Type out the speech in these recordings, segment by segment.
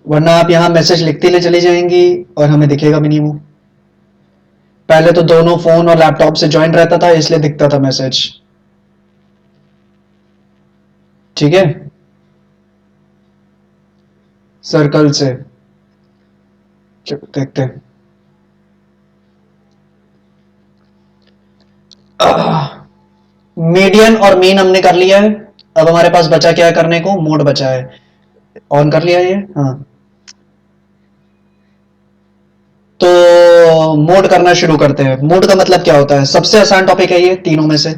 वरना आप यहाँ मैसेज लिखते ले चली जाएंगी और हमें दिखेगा भी नहीं वो। पहले तो दोनों फोन और लैपटॉप से ज्वाइन रहता था इसलिए दिखता था मैसेज। ठीक है, सर्कल से। चलो देखते हैं। मीडियन और मीन हमने कर लिया है। अब हमारे पास बचा क्या है करने को, मोड बचा है। ऑन कर लिया ये, हाँ। तो मोड करना शुरू करते हैं। मोड का मतलब क्या होता है, सबसे आसान टॉपिक है ये तीनों में से।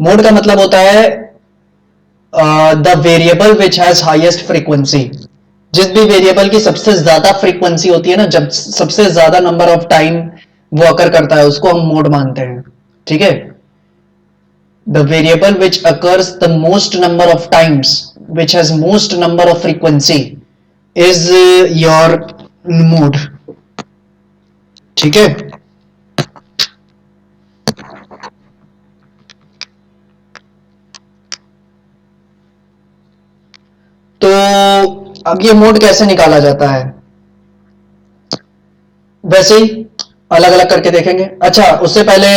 मोड का मतलब होता है the variable which has highest frequency. जिस भी वेरिएबल की सबसे ज्यादा फ्रीक्वेंसी होती है ना, जब सबसे ज्यादा नंबर ऑफ टाइम वो अकर करता है, उसको हम मोड मानते हैं। ठीक है, the variable which occurs the most number of times, which has most number of frequency, is your mode। ठीक है, तो अब ये मोड कैसे निकाला जाता है, वैसे ही अलग अलग करके देखेंगे। अच्छा, उससे पहले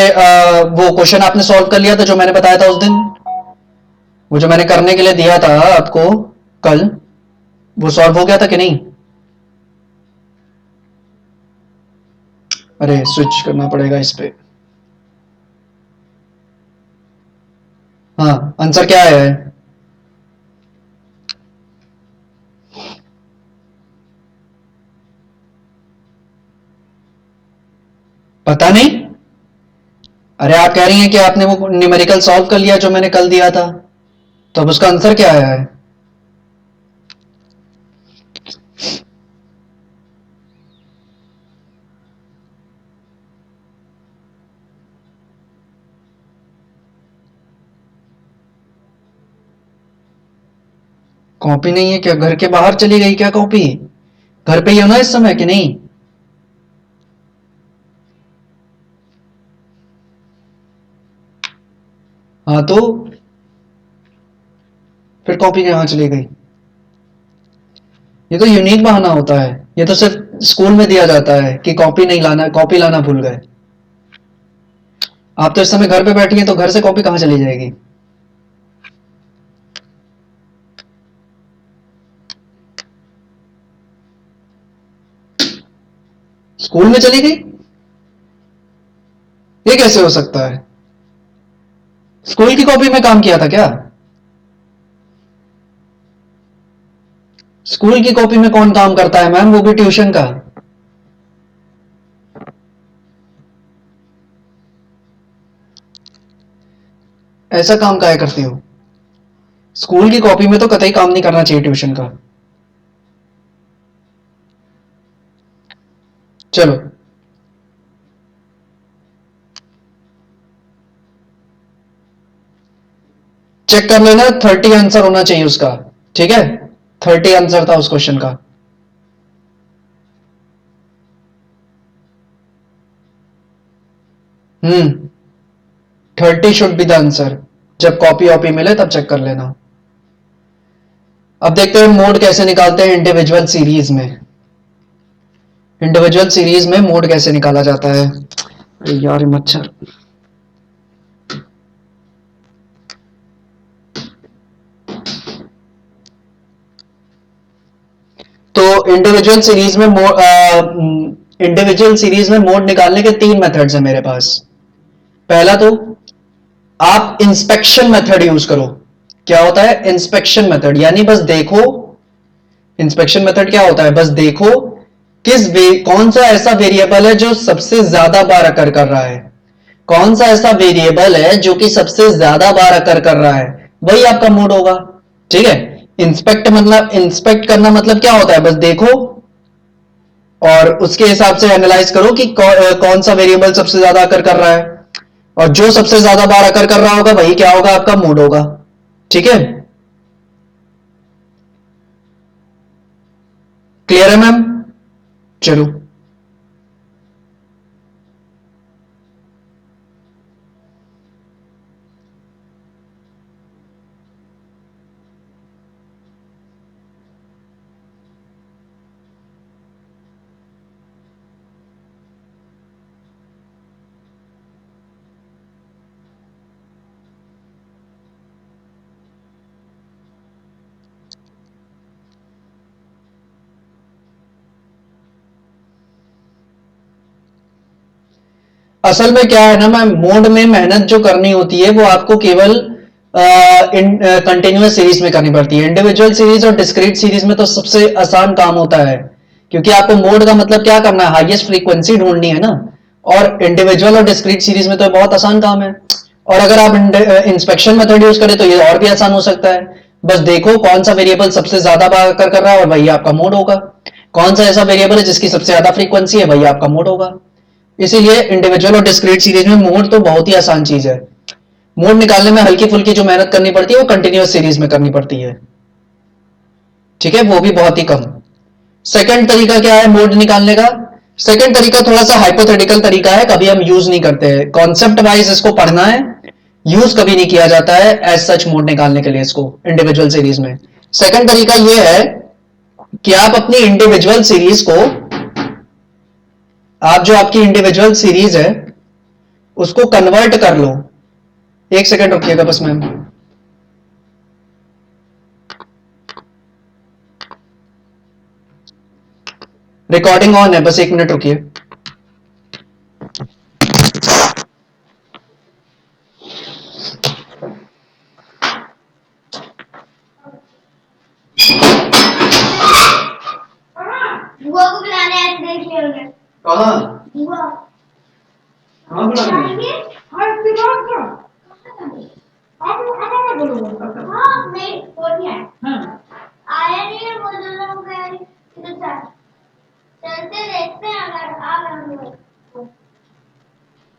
वो क्वेश्चन आपने सॉल्व कर लिया था जो मैंने बताया था उस दिन, वो जो मैंने करने के लिए दिया था आपको कल, वो सॉल्व हो गया था कि नहीं? अरे स्विच करना पड़ेगा इस पे। हाँ, आंसर क्या है? पता नहीं। अरे आप कह रही हैं कि आपने वो न्यूमेरिकल सॉल्व कर लिया जो मैंने कल दिया था, तो अब उसका आंसर क्या आया है? कॉपी नहीं है क्या? घर के बाहर चली गई क्या कॉपी? घर पे ही हो ना इस समय कि नहीं? हाँ तो फिर कॉपी कहाँ चली गई? ये तो यूनिक बहाना होता है, ये तो सिर्फ स्कूल में दिया जाता है कि कॉपी नहीं लाना, कॉपी लाना भूल गए। आप तो इस समय घर पे बैठी हैं, तो घर से कॉपी कहाँ चली जाएगी? स्कूल में चली गई? ये कैसे हो सकता है? स्कूल की कॉपी में काम किया था क्या? स्कूल की कॉपी में कौन काम करता है मैम, वो भी ट्यूशन का। ऐसा काम काहे करती हो? स्कूल की कॉपी में तो कतई काम नहीं करना चाहिए ट्यूशन का। चलो, चेक कर लेना, 30 आंसर होना चाहिए उसका। ठीक है, 30 आंसर था उस क्वेश्चन का। 30 शुड बी द आंसर। जब कॉपी वॉपी मिले तब चेक कर लेना। अब देखते हैं मोड कैसे निकालते हैं इंडिविजुअल सीरीज में। इंडिविजुअल सीरीज में मोड कैसे निकाला जाता है। यार मच्छर। तो इंडिविजुअल सीरीज में मोड निकालने के तीन मेथड्स हैं मेरे पास। पहला तो आप इंस्पेक्शन मेथड यूज करो। क्या होता है इंस्पेक्शन मेथड? यानी बस देखो। इंस्पेक्शन मेथड क्या होता है, बस देखो कौन सा ऐसा वेरिएबल है जो सबसे ज्यादा बार अकर कर रहा है। कौन सा ऐसा वेरिएबल है जो कि सबसे ज्यादा बार अकर कर रहा है, वही आपका मोड होगा। ठीक है, इंस्पेक्ट करना मतलब क्या होता है, बस देखो और उसके हिसाब से एनालाइज करो कि कौन सा वेरिएबल सबसे ज्यादा अकर कर रहा है, और जो सबसे ज्यादा बार अकर कर रहा होगा वही क्या होगा, आपका मोड होगा। ठीक है, क्लियर है मैम? चलो, असल में क्या है ना मैम, मोड में मेहनत जो करनी होती है वो आपको केवल कंटिन्यूअस सीरीज में करनी पड़ती है। इंडिविजुअल सीरीज और डिस्क्रीट सीरीज में तो सबसे आसान काम होता है, क्योंकि आपको मोड का मतलब क्या करना है, हाईएस्ट फ्रीक्वेंसी ढूंढनी है ना। और इंडिविजुअल और डिस्क्रीट सीरीज में तो बहुत आसान काम है। और अगर आप इंस्पेक्शन मेथड यूज करें तो ये और भी आसान हो सकता है। बस देखो कौन सा वेरिएबल सबसे ज्यादा कर रहा है और वही आपका मोड होगा, कौन सा ऐसा वेरिएबल है जिसकी सबसे ज्यादा फ्रीक्वेंसी है वही आपका मोड होगा। इसीलिए इंडिविजुअल और डिस्क्रीट सीरीज में मोड तो बहुत ही आसान चीज है। मोड निकालने में हल्की फुल्की जो मेहनत करनी पड़ती है वो कंटिन्यूअस सीरीज में करनी पड़ती है, ठीक है, वो भी बहुत ही कम। सेकंड तरीका क्या है मोड निकालने का? सेकंड तरीका थोड़ा सा हाइपोथेटिकल तरीका है, कभी हम यूज नहीं करते हैं, कॉन्सेप्ट वाइज इसको पढ़ना है, यूज कभी नहीं किया जाता है एज सच मोड निकालने के लिए इसको इंडिविजुअल सीरीज में। सेकंड तरीका यह है कि आप अपनी इंडिविजुअल सीरीज को, आप जो आपकी इंडिविजुअल सीरीज है उसको कन्वर्ट कर लो। एक सेकंड रुकिएगा बस मैम, रिकॉर्डिंग ऑन है, बस 1 मिनट रुकिए। बुआ को बुलाने आए थे, देख लिया कहाँ? बुआ कहाँ बुलाने? हर दिमाग का आप बोलो। हाँ नहीं वो नहीं आया। हाँ आया नहीं है, वो जो लोग गए इधर से चलते देखते हैं, अगर आ गए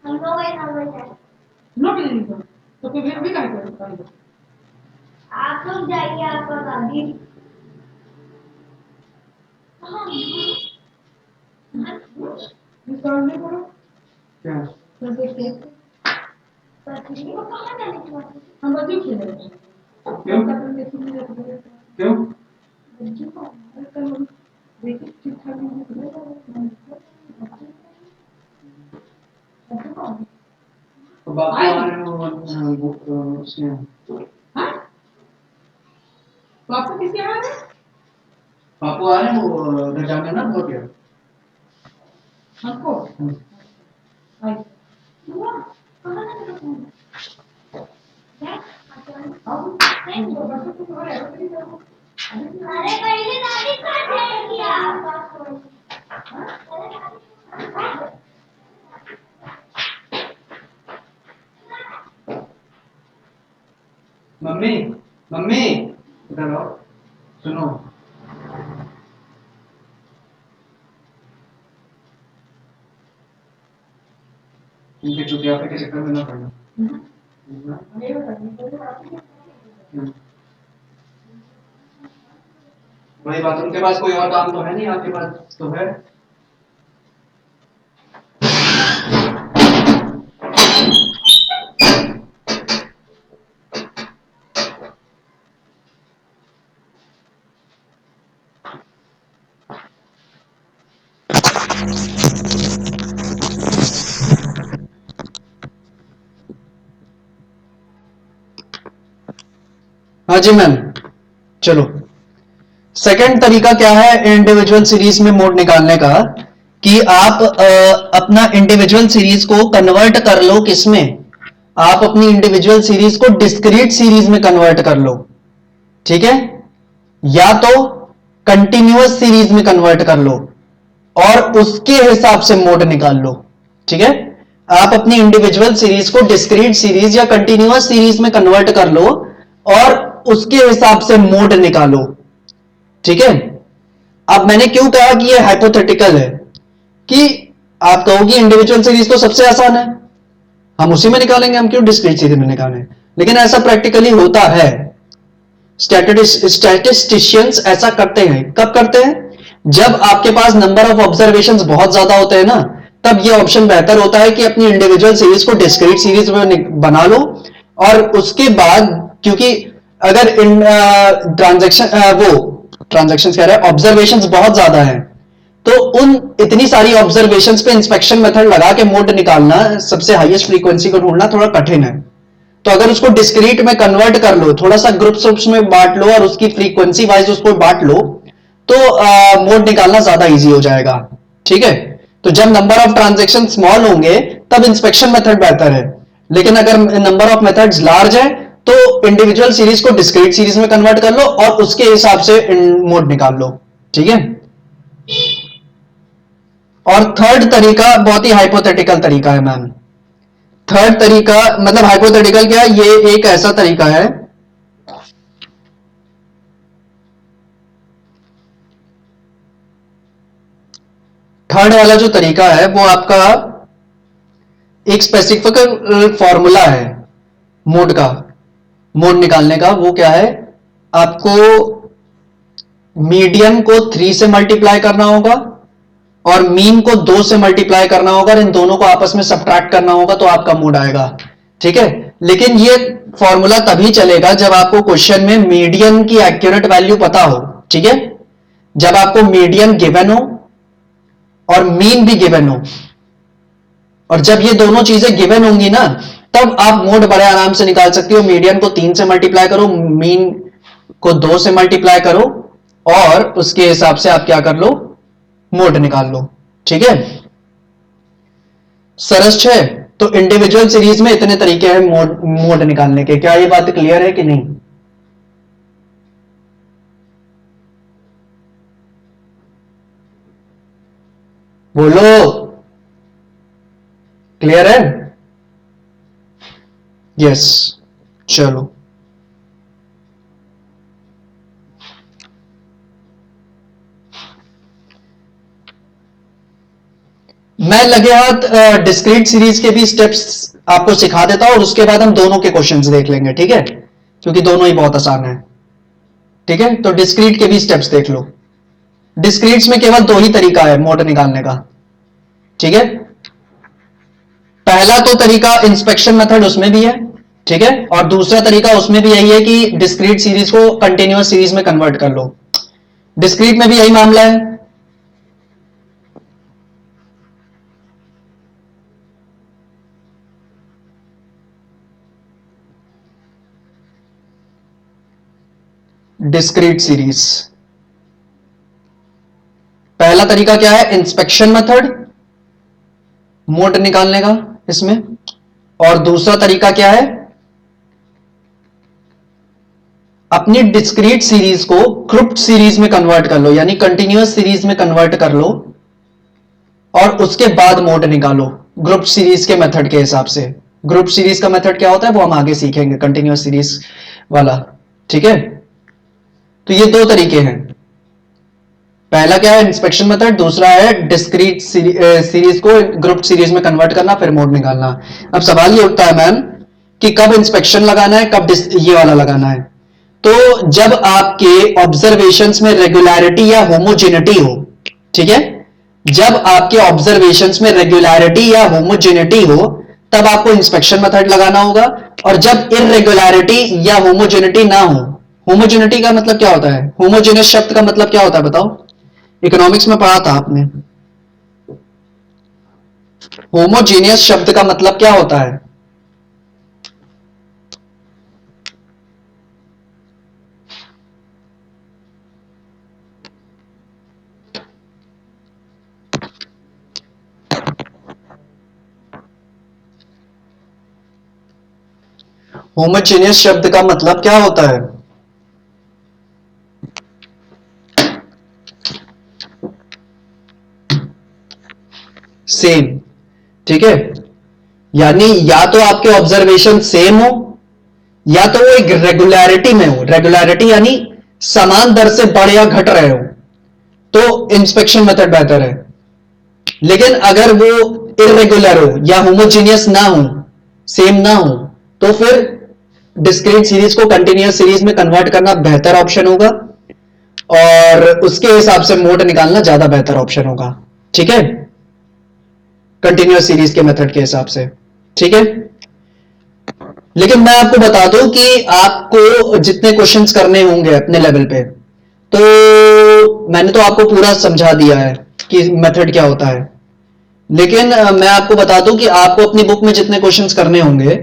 हम लोग वही ना वही जाए नो नहीं तो फिर भी काय करें? आप लोग जाइए, आपका गाड़ी निकालने पड़ो क्या? तो देखते वो कहाँ जाने की बात है? हम बच्चे खेल रहे हैं। क्यों? क्यों? बच्चों को कल देखिए ठीक ठाक नहीं तो बापू आ रहे हैं उसमें। हाँ बापू किसके यहाँ है? बापू आ रहे हैं वो उधर जाना ना हो गया हमको आई बुआ कहाँ जाने की बात है? अब नहीं वो बच्चों को घर है नहीं जाओ। अरे पहले दादी कहाँ जाएगी आप? मम्मी, मम्मी इधर आओ, सुनो। इनके चुटिया के चक्कर में ना पड़ना। वही बात, उनके पास कोई और काम तो है नहीं, आपके पास तो है। हाँ जी मैम, चलो सेकंड तरीका क्या है इंडिविजुअल सीरीज में मोड निकालने का, कि आप अपना इंडिविजुअल सीरीज को कन्वर्ट कर लो किसमें, आप अपनी इंडिविजुअल सीरीज को डिस्क्रीट सीरीज में कन्वर्ट कर लो, ठीक है, या तो कंटिन्यूअस सीरीज में कन्वर्ट कर लो और उसके हिसाब से मोड निकाल लो, ठीक है। आप अपनी इंडिविजुअल सीरीज को डिस्क्रीट सीरीज या कंटिन्यूअस सीरीज में कन्वर्ट कर लो और उसके हिसाब से मोड निकालो, ठीक है। अब मैंने क्यों कहा कि ये हाइपोथेटिकल है, कि आप कहोगे इंडिविजुअल सीरीज तो सबसे आसान है, हम उसी में निकालेंगे, हम क्यों डिस्क्रीट सीरीज में निकालें, लेकिन ऐसा प्रैक्टिकली होता है। स्टैटिस्टिशियंस ऐसा करते हैं, कब करते हैं, जब आपके पास नंबर ऑफ ऑब्जर्वेशंस बहुत ज्यादा होते हैं ना, तब ये ऑप्शन बेहतर होता है कि अपनी इंडिविजुअल सीरीज को डिस्क्रीट सीरीज में बना लो, और उसके बाद क्योंकि अगर इन ट्रांजैक्शंस कह रहे हैं ऑब्जर्वेशंस बहुत ज्यादा हैं, तो उन इतनी सारी ऑब्जर्वेशंस पे इंस्पेक्शन मेथड लगा के मोड निकालना, सबसे हाईएस्ट फ्रीक्वेंसी को ढूंढना थोड़ा कठिन है। तो अगर उसको डिस्क्रीट में कन्वर्ट कर लो, थोड़ा सा ग्रुप्स में बांट लो और उसकी फ्रीक्वेंसी वाइज उसको बांट लो, तो मोड निकालना ज्यादा इजी हो जाएगा, ठीक है। तो जब नंबर ऑफ ट्रांजैक्शन स्मॉल होंगे तब इंस्पेक्शन मेथड बेहतर है, लेकिन अगर नंबर ऑफ मेथड्स लार्ज है तो इंडिविजुअल सीरीज को डिस्क्रीट सीरीज में कन्वर्ट कर लो और उसके हिसाब से मोड निकाल लो, ठीक है। और थर्ड तरीका बहुत ही हाइपोथेटिकल तरीका है मैम। थर्ड तरीका मतलब हाइपोथेटिकल क्या है, ये एक ऐसा तरीका है थर्ड वाला जो तरीका है वो आपका एक स्पेसिफिक फॉर्मूला है मोड का, मोड निकालने का। वो क्या है, आपको मीडियन को 3 से मल्टीप्लाई करना होगा और मीन को 2 से मल्टीप्लाई करना होगा और इन दोनों को आपस में सब्ट्रैक्ट करना होगा तो आपका मोड आएगा, ठीक है। लेकिन ये फॉर्मूला तभी चलेगा जब आपको क्वेश्चन में मीडियन की एक्यूरेट वैल्यू पता हो, ठीक है। जब आपको मीडियन गिवन हो और मीन भी गिवन हो, और जब ये दोनों चीजें गिवन होंगी ना तब आप मोड बड़े आराम से निकाल सकते हो। मीडियन को 3 से मल्टीप्लाई करो, मीन को 2 से मल्टीप्लाई करो और उसके हिसाब से आप क्या कर लो, मोड निकाल लो, ठीक है। सरस है। तो इंडिविजुअल सीरीज में इतने तरीके हैं मोड निकालने के। क्या ये बात क्लियर है कि नहीं? बोलो, क्लियर है? यस, चलो। मैं लगे हाथ डिस्क्रीट सीरीज के भी स्टेप्स आपको सिखा देता हूं और उसके बाद हम दोनों के क्वेश्चंस देख लेंगे, ठीक है, क्योंकि दोनों ही बहुत आसान है, ठीक है। तो डिस्क्रीट के भी स्टेप्स देख लो। डिस्क्रीट्स में केवल 2 ही तरीका है मोड निकालने का, ठीक है। पहला तो तरीका इंस्पेक्शन मेथड उसमें भी है, ठीक है, और दूसरा तरीका उसमें भी यही है कि डिस्क्रीट सीरीज को कंटिन्यूअस सीरीज में कन्वर्ट कर लो। डिस्क्रीट में भी यही मामला है। डिस्क्रीट सीरीज पहला तरीका क्या है, इंस्पेक्शन मेथड मोड निकालने का इसमें, और दूसरा तरीका क्या है, अपनी डिस्क्रीट सीरीज को ग्रुप्ड सीरीज में कन्वर्ट कर लो, यानी कंटिन्यूअस सीरीज में कन्वर्ट कर लो और उसके बाद मोड निकालो ग्रुप सीरीज के मेथड के हिसाब से। ग्रुप सीरीज का मेथड क्या होता है वो हम आगे सीखेंगे, कंटिन्यूअस सीरीज वाला, ठीक है। तो ये 2 तरीके हैं, पहला क्या है इंस्पेक्शन मेथड, दूसरा है डिस्क्रीट सीरीज को ग्रुप सीरीज में कन्वर्ट करना फिर मोड निकालना। अब सवाल ये उठता है मैम कि कब इंस्पेक्शन लगाना है, कब ये वाला लगाना है। तो जब आपके ऑब्जर्वेशंस में रेगुलरिटी या होमोजेनिटी हो, ठीक है, जब आपके ऑब्जर्वेशंस में रेगुलरिटी या होमोजेनिटी हो तब आपको इंस्पेक्शन मेथड लगाना होगा, और जब इररेगुलरिटी या होमोजेनिटी ना हो। होमोजेनिटी का मतलब क्या होता है, होमोजेनियस शब्द का मतलब क्या होता है बताओ, इकोनॉमिक्स में पढ़ा था आपने। होमोजेनियस शब्द का मतलब क्या होता है, होमोजेनियस शब्द का मतलब क्या होता है? सेम, ठीक है, यानी या तो आपके ऑब्जर्वेशन सेम हो या तो वो एक रेगुलरिटी में हो। रेगुलरिटी यानी समान दर से बढ़ या घट रहे हो तो इंस्पेक्शन मेथड बेहतर है। लेकिन अगर वो इरेगुलर हो या होमोजीनियस ना हो, सेम ना हो, तो फिर डिस्क्रीट सीरीज को कंटिन्यूअस सीरीज में कन्वर्ट करना बेहतर ऑप्शन होगा और उसके हिसाब से मोड निकालना ज्यादा बेहतर ऑप्शन होगा, ठीक है, कंटिन्यूअस सीरीज के मेथड के हिसाब से, ठीक है। लेकिन मैं आपको बता दूं कि आपको जितने क्वेश्चंस करने होंगे अपने लेवल पे, तो मैंने तो आपको पूरा समझा दिया है कि मेथड क्या होता है, लेकिन मैं आपको बता दूं कि आपको अपनी बुक में जितने क्वेश्चंस करने होंगे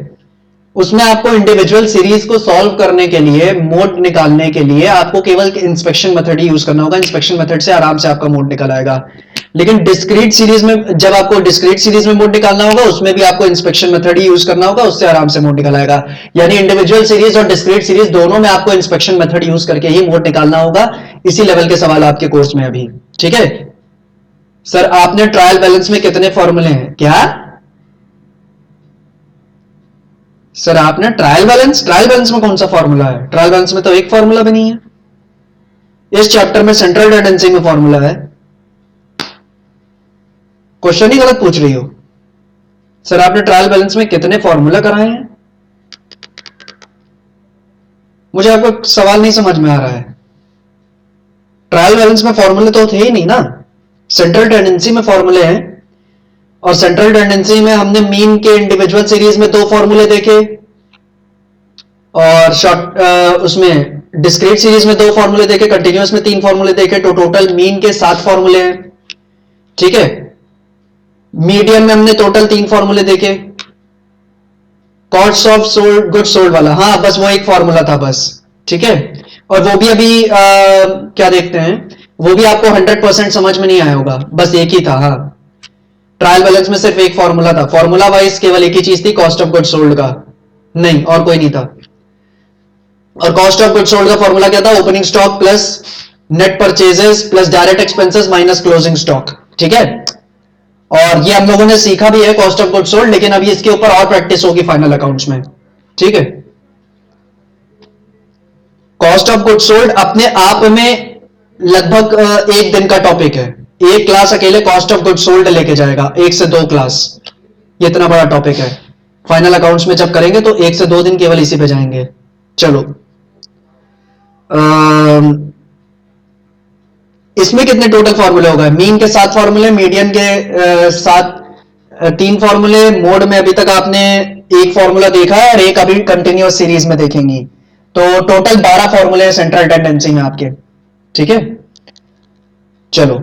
उसमें आपको इंडिविजुअल सीरीज को सॉल्व करने के लिए, मोड निकालने के लिए आपको केवल इंस्पेक्शन मेथड ही यूज करना होगा। इंस्पेक्शन मेथड से आराम से आपका मोड निकल आएगा। लेकिन डिस्क्रीट सीरीज में, जब आपको डिस्क्रीट सीरीज में मोड निकालना होगा, उसमें भी आपको इंस्पेक्शन मेथड ही यूज करना होगा, उससे आराम से मोड निकल आएगा। यानी इंडिविजुअल सीरीज और डिस्क्रीट सीरीज दोनों में आपको इंस्पेक्शन मेथड यूज करके ही मोड निकालना होगा। इसी लेवल के सवाल आपके कोर्स में अभी। ठीक है सर, आपने ट्रायल बैलेंस में कितने फॉर्मूले हैं? क्या सर आपने ट्रायल बैलेंस में कौन सा फॉर्मूला है? ट्रायल बैलेंस में तो एक फॉर्मूला भी नहीं है। इस चैप्टर में सेंट्रल टेंडेंसी में फॉर्मूला है। क्वेश्चन ही गलत पूछ रही हो। सर आपने ट्रायल बैलेंस में कितने फॉर्मूला कराए हैं? मुझे आपका सवाल नहीं समझ में आ रहा है। ट्रायल बैलेंस में फॉर्मूले तो थे ही नहीं ना, सेंट्रल टेंडेंसी में फॉर्मूले हैं। और सेंट्रल टेंडेंसी में हमने मीन के इंडिविजुअल सीरीज में 2 फॉर्मूले देखे, और शॉर्ट उसमें डिस्क्रीट सीरीज में 2 फॉर्मूले देखे, कंटिन्यूअस में 3 फॉर्मूले देखे, तो टोटल मीन के 7 फॉर्मूले हैं। ठीक है, मीडियन में हमने टोटल 3 फॉर्मूले देखे। Cost of sold good sold वाला, हाँ बस वो एक फॉर्मूला था बस। ठीक है, और वो भी अभी क्या देखते हैं, वो भी आपको 100% समझ में नहीं आया होगा, बस एक ही था। हाँ, ट्रायल बैलेंस में सिर्फ एक फॉर्मूला था, फॉर्मूला वाइज केवल एक ही चीज थी, कॉस्ट ऑफ गुड सोल्ड का, नहीं और कोई नहीं था। और कॉस्ट ऑफ गुड सोल्ड का फॉर्मूला क्या था? Opening stock plus net purchases plus direct expenses minus closing stock. ठीक है, और ये हम लोगों ने सीखा भी है कॉस्ट ऑफ गुड सोल्ड, लेकिन अभी इसके ऊपर और प्रैक्टिस होगी फाइनल अकाउंट्स में। ठीक है, कॉस्ट ऑफ गुड सोल्ड अपने आप में लगभग 1 दिन का टॉपिक है। एक क्लास अकेले कॉस्ट ऑफ गुड सोल्ड लेके जाएगा, 1 से 2 क्लास, ये इतना बड़ा टॉपिक है। फाइनल अकाउंट्स में जब करेंगे तो 1 से 2 दिन केवल इसी पे जाएंगे। चलो, इसमें कितने टोटल फॉर्मूले हो गए? मीन के 7 फॉर्मूले, मीडियन के 3 फॉर्मूले, मोड में अभी तक आपने 1 फॉर्मूला देखा है और 1 अभी कंटिन्यूअस सीरीज में देखेंगी, तो टोटल 12 फॉर्मूले सेंट्रल टेंडेंसी में आपके। ठीक है, चलो,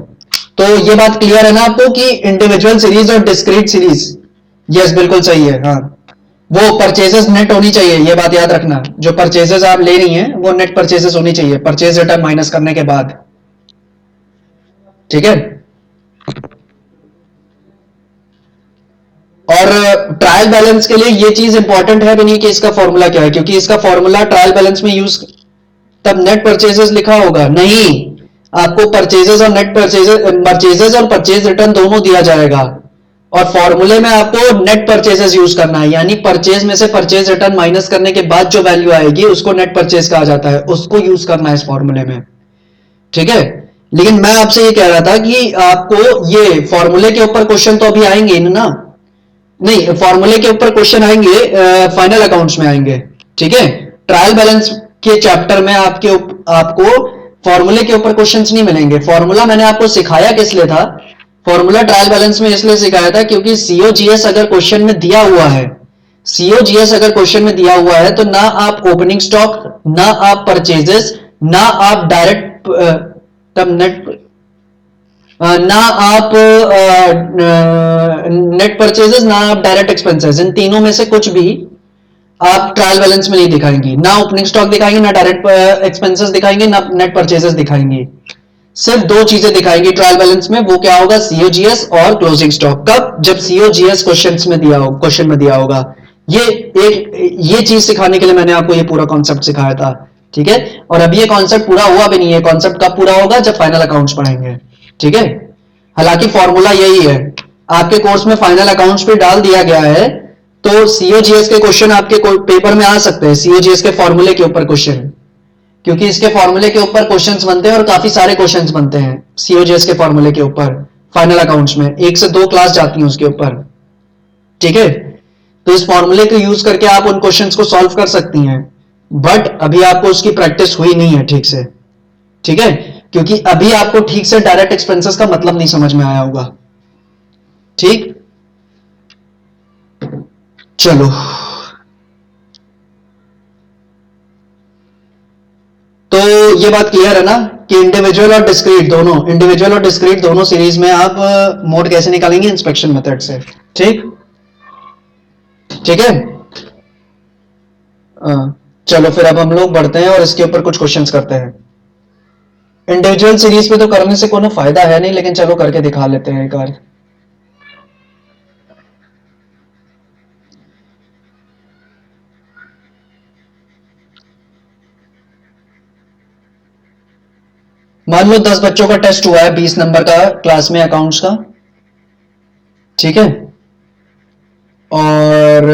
तो ये बात क्लियर है ना आपको कि इंडिविजुअल सीरीज और डिस्क्रीट सीरीज, यस बिल्कुल सही है। हाँ, वो परचेजेस नेट होनी चाहिए, ये बात याद रखना, जो परचेजेस आप ले रही हैं वो नेट परचेजेस होनी चाहिए, परचेज रिटर्न माइनस करने के बाद। ठीक है, और ट्रायल बैलेंस के लिए ये चीज इंपॉर्टेंट है भी नहीं कि इसका फॉर्मूला क्या है, क्योंकि इसका फॉर्मूला ट्रायल बैलेंस में यूज, तब नेट परचेजेस लिखा होगा नहीं, आपको परचेजेस और नेट परचेजेस और परचेज रिटर्न दोनों दिया जाएगा, और फॉर्मूले में आपको नेट परचेजेस यूज करना है, यानी परचेज में से परचेज रिटर्न माइनस करने के बाद जो वैल्यू आएगी उसको नेट परचेज कहा जाता है, उसको यूज करना है इस फॉर्मूले में। ठीक है, लेकिन मैं आपसे ये कह रहा था कि आपको ये फॉर्मूले के ऊपर क्वेश्चन तो अभी आएंगे ना, नहीं फॉर्मूले के ऊपर क्वेश्चन आएंगे फाइनल अकाउंट्स में आएंगे। ठीक है, ट्रायल बैलेंस के चैप्टर में आपको फॉर्मूले के ऊपर क्वेश्चंस नहीं मिलेंगे। फॉर्मूला मैंने आपको सिखाया किस लिए था? फॉर्मूला ट्रायल बैलेंस में इसलिए सिखाया था क्योंकि सीओजीएस अगर क्वेश्चन में दिया हुआ है, सीओजीएस अगर क्वेश्चन में दिया हुआ है, तो ना आप ओपनिंग स्टॉक, ना आप परचेजेस, ना आप डायरेक्ट तब नेट, ना आप नेट परचेजेस, ना आप डायरेक्ट एक्सपेंसेस, इन तीनों में से कुछ भी आप ट्रायल बैलेंस में नहीं दिखाएंगी, ना ओपनिंग स्टॉक दिखाएंगे, ना डायरेक्ट एक्सपेंसेस दिखाएंगे, ना नेट परचेजेस दिखाएंगे। सिर्फ 2 चीजें दिखाएंगी ट्रायल बैलेंस में, वो क्या होगा? सीओजीएस और क्लोजिंग स्टॉक। कब? जब सीओजीएस क्वेश्चन में दिया होगा। ये चीज सिखाने के लिए मैंने आपको ये पूरा कॉन्सेप्ट सिखाया था। ठीक है, और अभी ये कॉन्सेप्ट पूरा हुआ भी नहीं है, कॉन्सेप्ट कब पूरा होगा? जब फाइनल अकाउंट्स पढ़ेंगे। ठीक है, हालांकि फॉर्मूला यही है, आपके कोर्स में फाइनल अकाउंट्स पे डाल दिया गया है, तो सीओजीएस के क्वेश्चन आपके पेपर में आ सकते हैं, सीओजीएस के फॉर्मूले के ऊपर क्वेश्चन, क्योंकि इसके फॉर्मूले के ऊपर क्वेश्चंस बनते हैं और काफी सारे क्वेश्चंस बनते हैं सीओजीएस के फॉर्मूले के ऊपर फाइनल अकाउंट्स में, 1 से 2 क्लास जाती हैं उसके ऊपर। ठीक है, तो इस फॉर्मूले को यूज करके आप उन क्वेश्चंस को सॉल्व कर सकती हैं, बट अभी आपको उसकी प्रैक्टिस हुई नहीं है ठीक से। ठीक है, क्योंकि अभी आपको ठीक से डायरेक्ट एक्सपेंसेस का मतलब नहीं समझ में आया होगा। ठीक, चलो, तो ये बात क्लियर है ना कि इंडिविजुअल और डिस्क्रीट दोनों सीरीज में आप मोड कैसे निकालेंगे? इंस्पेक्शन मेथड से। ठीक, ठीक है, चलो फिर अब हम लोग बढ़ते हैं और इसके ऊपर कुछ क्वेश्चंस करते हैं। इंडिविजुअल सीरीज पे तो करने से कोनो फायदा है नहीं, लेकिन चलो करके दिखा लेते हैं एक बार। मान लो 10 बच्चों का टेस्ट हुआ है 20 नंबर का क्लास में अकाउंट्स का, ठीक है, और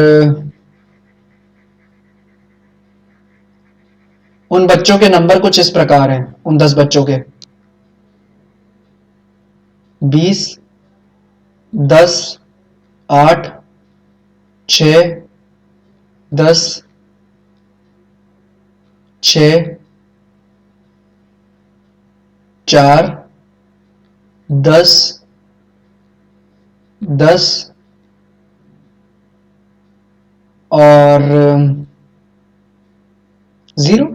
उन बच्चों के नंबर कुछ इस प्रकार हैं, उन 10 बच्चों के 20, 10, 8, 6, 10, 6, 4, 10, 10 और 0,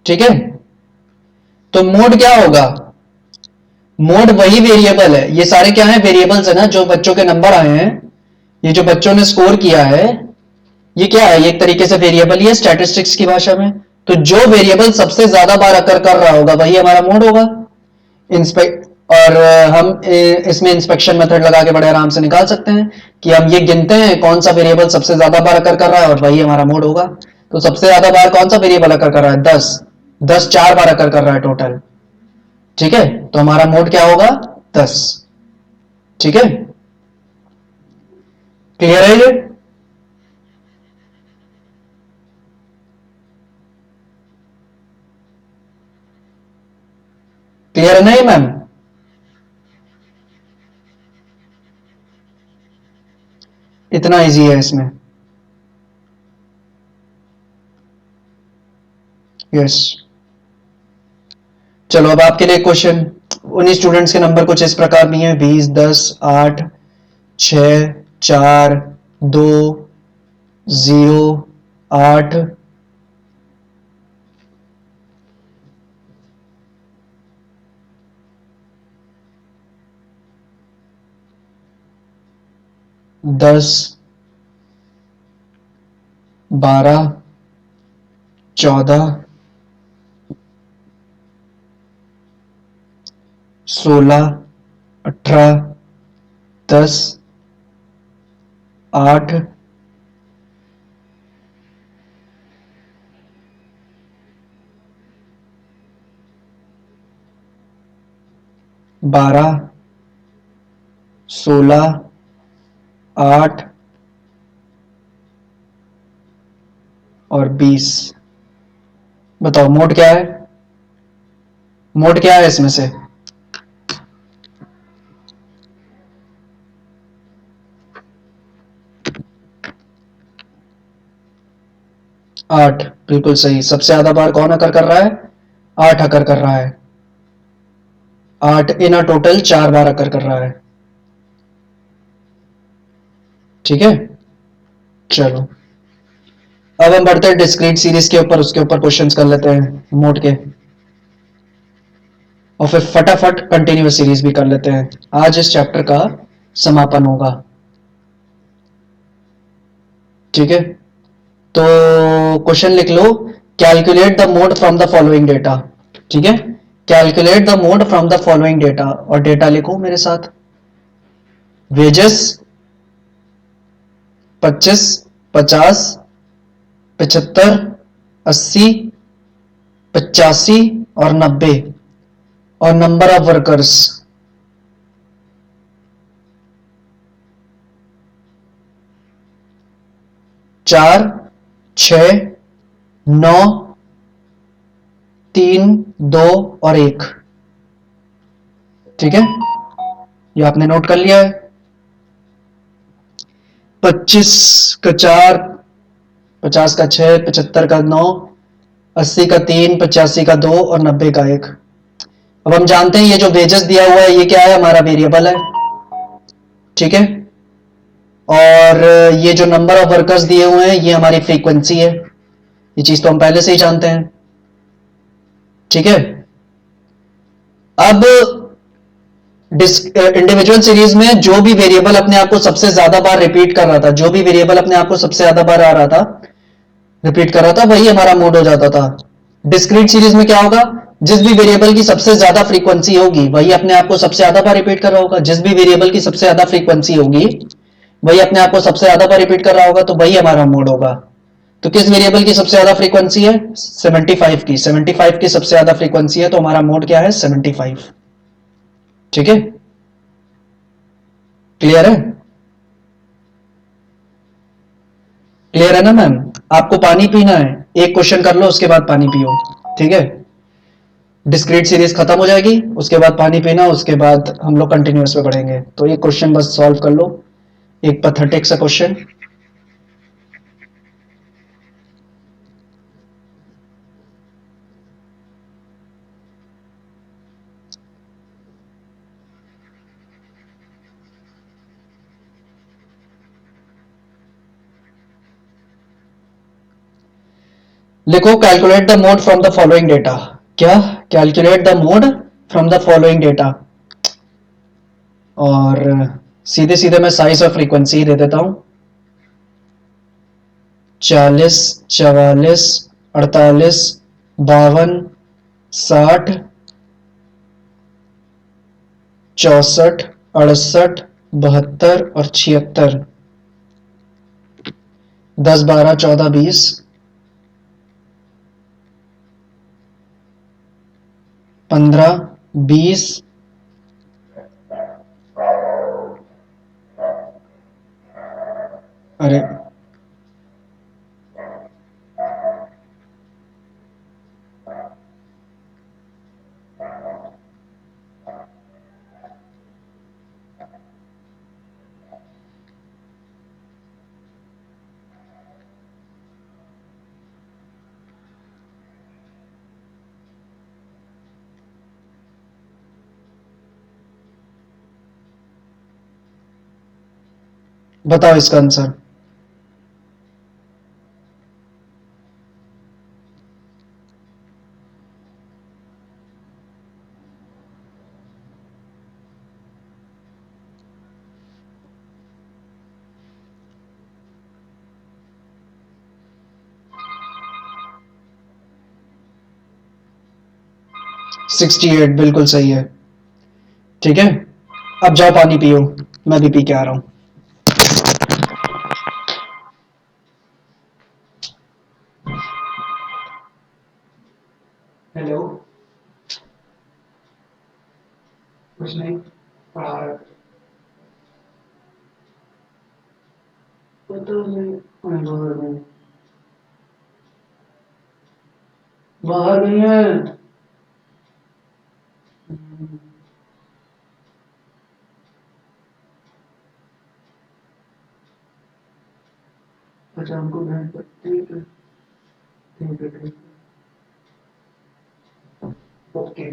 ठीक है। तो मोड क्या होगा? मोड वही वेरिएबल है, ये सारे क्या है, वेरिएबल्स है ना, जो बच्चों के नंबर आए हैं, ये जो बच्चों ने स्कोर किया है, ये क्या है, ये एक तरीके से वेरिएबल ही है स्टैटिस्टिक्स की भाषा में। तो जो वेरिएबल सबसे ज्यादा बार अकर कर रहा होगा वही हमारा मोड होगा। और हम इसमें इंस्पेक्शन मेथड लगा के बड़े आराम से निकाल सकते हैं कि हम ये गिनते हैं कौन सा वेरिएबल सबसे ज्यादा बार अकर कर रहा है और वही हमारा मोड होगा। तो सबसे ज्यादा बार कौन सा वेरिएबल अकर कर रहा है? 10 4 बार अकर कर रहा है टोटल, ठीक है। तो हमारा मोड क्या होगा? 10, ठीक है। क्लियर है ये? क्लियर है नहीं मैम? इतना इजी है इसमें, यस। चलो अब आपके लिए क्वेश्चन, उन्हीं स्टूडेंट्स के नंबर कुछ इस प्रकार भी हैं, 20, 10, 8, 6, 4, 2, 0, 8, 10, 12, 14, 16, 18, 10, 8, 12, 16, 8 और 20। बताओ मोड क्या है? मोड क्या है इसमें से? 8, बिल्कुल सही। सबसे ज्यादा बार कौन अकर कर रहा है? 8 अकर कर रहा है। 8 इन अ टोटल 4 बार अकर कर रहा है, ठीक है। चलो अब हम बढ़ते हैं डिस्क्रीट सीरीज के ऊपर, उसके ऊपर क्वेश्चंस कर लेते हैं मोड के, और फिर फटाफट कंटिन्यूअस सीरीज भी कर लेते हैं। आज इस चैप्टर का समापन होगा, ठीक है। तो क्वेश्चन लिख लो, calculate the mode from the following data, ठीक है। Calculate the mode from the following data, और डेटा लिखो मेरे साथ। वेजेस 25, 50, 75, 80, 85 और 90, और नंबर ऑफ वर्कर्स 4, 6, 9, 3, 2 और 1, ठीक है। ये आपने नोट कर लिया है। 25 का 4, 50 का 6, 75 का 9, 80 का 3, 85 का 2 और 90 का 1। अब हम जानते हैं ये जो वेजेस दिया हुआ है ये क्या है? हमारा वेरिएबल है, ठीक है। और ये जो नंबर ऑफ वर्कर्स दिए हुए हैं ये हमारी फ्रीक्वेंसी है, ये चीज तो हम पहले से ही जानते हैं, ठीक है। अब इंडिविजुअल सीरीज में जो भी वेरिएबल अपने आप को सबसे ज्यादा बार रिपीट कर रहा था, जो भी वेरिएबल अपने आप को सबसे ज्यादा बार आ रहा था, रिपीट कर रहा था, वही हमारा मोड हो जाता था। डिस्क्रीट सीरीज में क्या होगा? जिस भी वेरिएबल की सबसे ज्यादा फ्रीक्वेंसी होगी वही अपने आप को सबसे ज्यादा बार रिपीट कर रहा होगा, जिस भी वेरिएबल की सबसे ज्यादा फ्रीक्वेंसी होगी वही अपने आप को सबसे ज्यादा बार रिपीट कर रहा होगा, तो वही हमारा मोड होगा। तो किस वेरिएबल की सबसे ज्यादा फ्रीक्वेंसी है? 75 की। 75 की सबसे ज्यादा फ्रीक्वेंसी है, तो हमारा मोड क्या है? 75। ठीक है, क्लियर है? क्लियर है ना मैम? आपको पानी पीना है, एक क्वेश्चन कर लो उसके बाद पानी पियो। ठीक है, डिस्क्रीट सीरीज खत्म हो जाएगी, उसके बाद पानी पीना, उसके बाद हम लोग कंटिन्यूअस पे बढ़ेंगे। तो ये क्वेश्चन बस सॉल्व कर लो, एक पैथेटिक सा क्वेश्चन। लिखो calculate the mode from the following data. क्या? Calculate the mode from the following data. और सीधे सीधे मैं साइज और फ्रीक्वेंसी दे देता हूं। 40, 44, 48, 52, 60, 64, 68, 72 और 76। 10, 12, 14, 20, 15, 20। अरे बताओ इसका आंसर। सिक्सटी एट बिल्कुल सही है। ठीक है, अब जाओ पानी पियो, मैं भी पी के आ रहा हूं। हेलो, कुछ नहीं, पढ़ा रहा था। पता नहीं, मैं बाहर नहीं है। अच्छा हमको भेंट कर, ठीक है, ठीक है, ठीक है, ओके।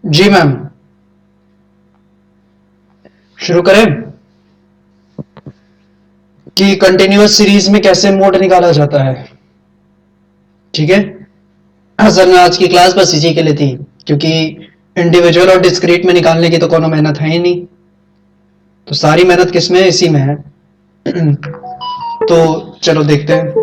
जी मैम, शुरू करें कि कंटिन्यूअस सीरीज में कैसे मोड निकाला जाता है। ठीक है, असल में आज की क्लास बस इसी के लिए थी, क्योंकि इंडिविजुअल और डिस्क्रीट में निकालने की तो कोनो मेहनत है ही नहीं, तो सारी मेहनत किसमें है, इसी में है। तो चलो देखते हैं।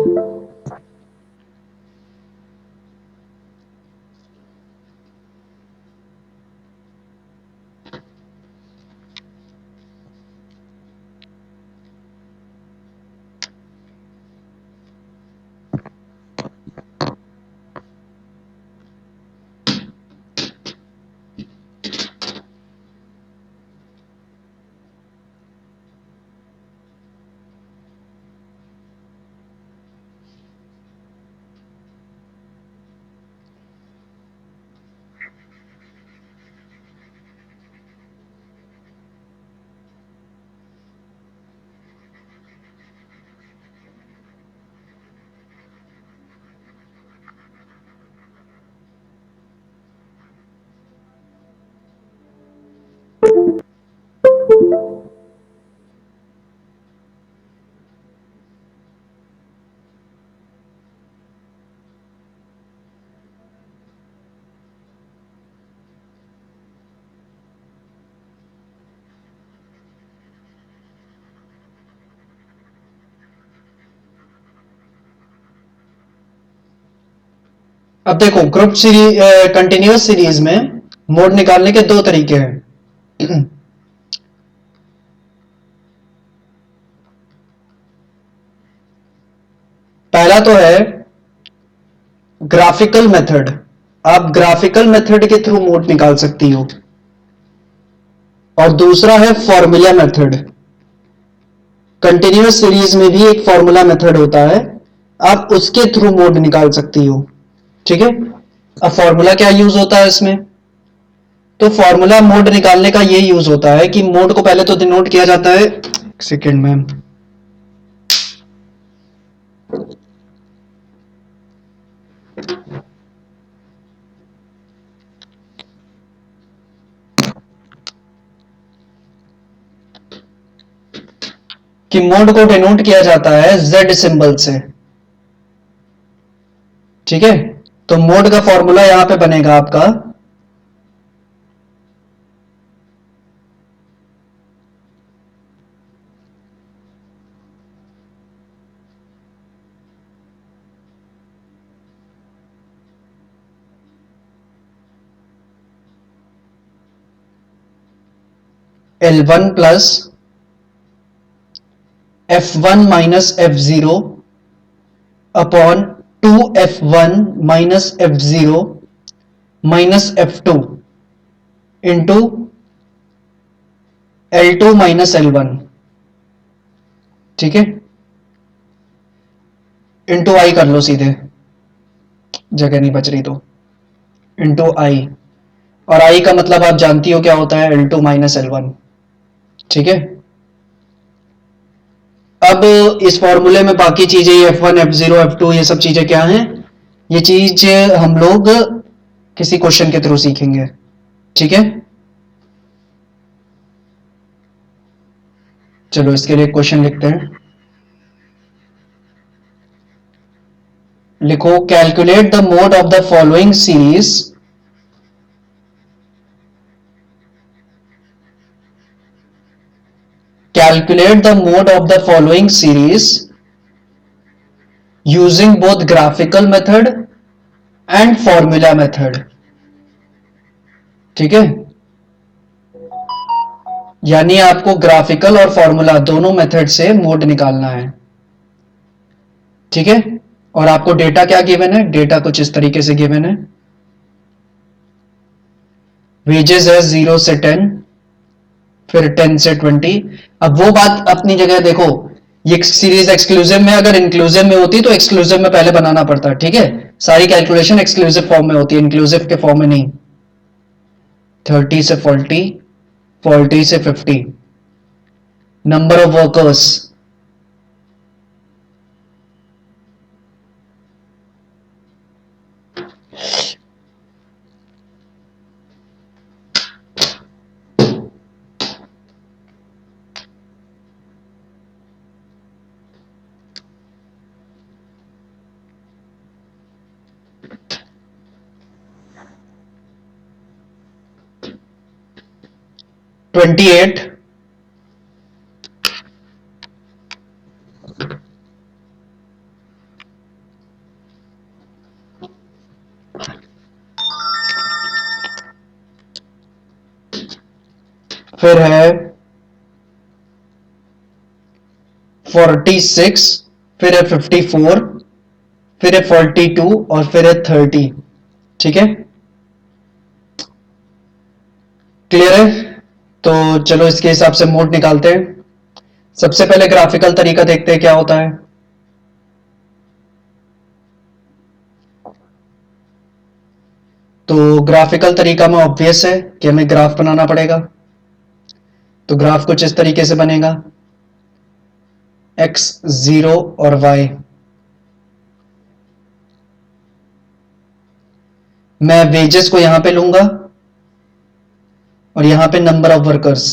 अब देखो, ग्रुप सीरीज, कंटिन्यूअस सीरीज में मोड निकालने के दो तरीके हैं। पहला तो है ग्राफिकल मेथड, आप ग्राफिकल मेथड के थ्रू मोड निकाल सकती हो, और दूसरा है फॉर्मूला मेथड। कंटिन्यूअस सीरीज में भी एक फॉर्मूला मेथड होता है, आप उसके थ्रू मोड निकाल सकती हो। ठीक है, अब फॉर्मूला क्या यूज होता है इसमें, तो फॉर्मूला मोड निकालने का ये यूज होता है कि मोड को पहले तो डिनोट किया जाता है, सेकंड में, कि मोड को डिनोट किया जाता है Z सिंबल से। ठीक है, तो मोड का फॉर्मूला यहां पे बनेगा आपका L1 plus F1 minus F0 upon 2F1 minus F0 minus F2 into L2 minus L1। ठीक है, इंटू आई कर लो सीधे, जगह नहीं बच रही तो इंटू आई, और आई का मतलब आप जानती हो क्या होता है, L2 माइनस L1। ठीक है, अब इस फॉर्मूले में बाकी चीजें F1 F0 F2 ये सब चीजें क्या हैं, ये चीज हम लोग किसी क्वेश्चन के थ्रू सीखेंगे। ठीक है, चलो इसके लिए क्वेश्चन लिखते हैं। लिखो, calculate the mode of the following series calculate the mode of the following series using both graphical method and formula method। ठीक है, यानी आपको ग्राफिकल और फॉर्मूला दोनों मेथड से मोड निकालना है। ठीक है, और आपको डेटा क्या गिवन है, डेटा कुछ इस तरीके से गिवन है, वेजेस है 0 से 10, फिर 10 से 20। अब वो बात अपनी जगह देखो, ये सीरीज एक्सक्लूसिव में अगर इंक्लूसिव में होती तो एक्सक्लूसिव में पहले बनाना पड़ता, ठीक है। सारी कैलकुलेशन एक्सक्लूसिव फॉर्म में होती है, इंक्लूसिव के फॉर्म में नहीं। 30 से 40, 40 से 50। Number of workers, twenty eight, फिर है 46, फिर है 54, फिर है 42 और फिर है 30, ठीक है। क्लियर है? तो चलो इसके हिसाब से मोड निकालते हैं। सबसे पहले ग्राफिकल तरीका देखते हैं क्या होता है। तो ग्राफिकल तरीका में ऑब्वियस है कि हमें ग्राफ बनाना पड़ेगा। तो ग्राफ कुछ इस तरीके से बनेगा, x 0 और y। मैं वेजेस को यहां पे लूंगा और यहां पे नंबर ऑफ वर्कर्स।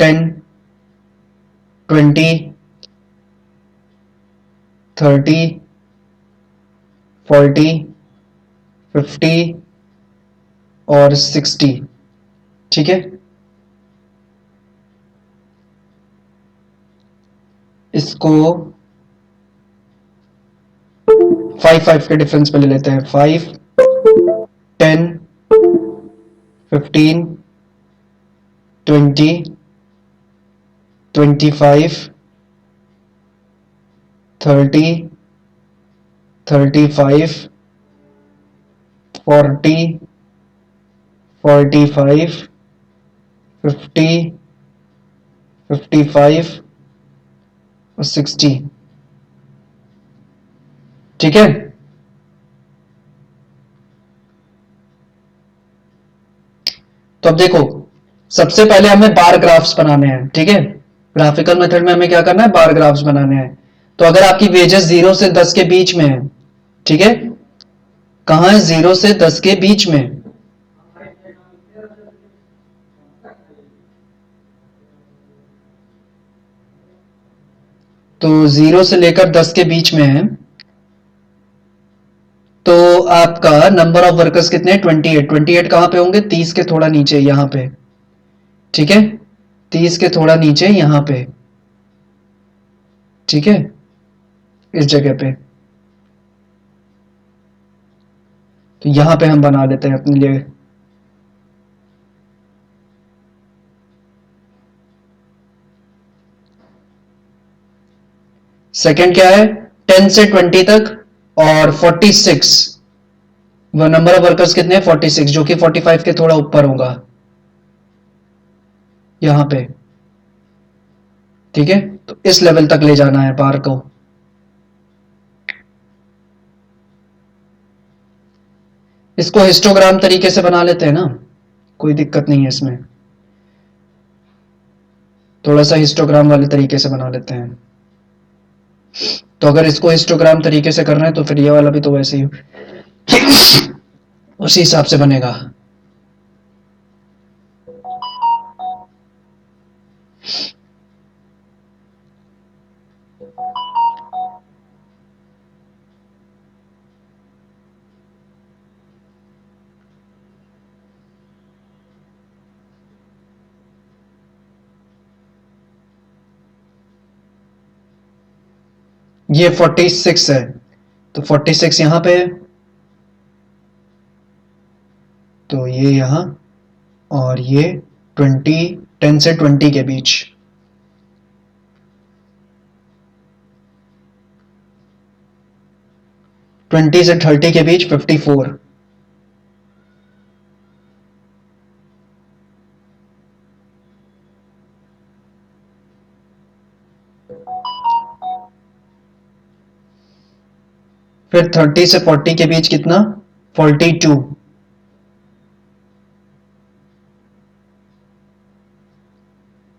टेन, 20, 30, 40, 50 और 60, ठीक है। इसको 5 के डिफरेंस पे ले लेते हैं। 5, 10, 15, 20, 25, 30, 35, 40, 45, 50, 55 और 60, ठीक है। तो अब देखो, सबसे पहले हमें बार ग्राफ्स बनाने हैं, ठीक है। ग्राफिकल मेथड में हमें क्या करना है, बार ग्राफ्स बनाने हैं। तो अगर आपकी वेजेस 0 से 10 के बीच में है, ठीक है, कहां है, 0 से 10 के बीच में। तो 0 से लेकर 10 के बीच में है, तो आपका नंबर ऑफ वर्कर्स कितने हैं, 28। 28 कहां पे होंगे, 30 के थोड़ा नीचे यहां पे, ठीक है। 30 के थोड़ा नीचे यहां पे, ठीक है, इस जगह पे। तो यहां पे हम बना लेते हैं अपने लिए। सेकंड क्या है, 10 से 20 तक और 46, वो नंबर ऑफ वर्कर्स कितने हैं, 46, जो कि 45 के थोड़ा ऊपर होगा यहां पे, ठीक है। तो इस लेवल तक ले जाना है बार को। इसको हिस्टोग्राम तरीके से बना लेते हैं ना, कोई दिक्कत नहीं है इसमें। थोड़ा सा हिस्टोग्राम वाले तरीके से बना लेते हैं। तो अगर इसको हिस्टोग्राम तरीके से करना है तो फिर ये वाला भी तो वैसे ही उसी हिसाब से बनेगा। ये 46 है, तो 46 यहां पे है, तो ये यहां, और ये 20, 10 से 20 के बीच। 20 से 30 के बीच 54। फिर 30 से 40 के बीच कितना? 42।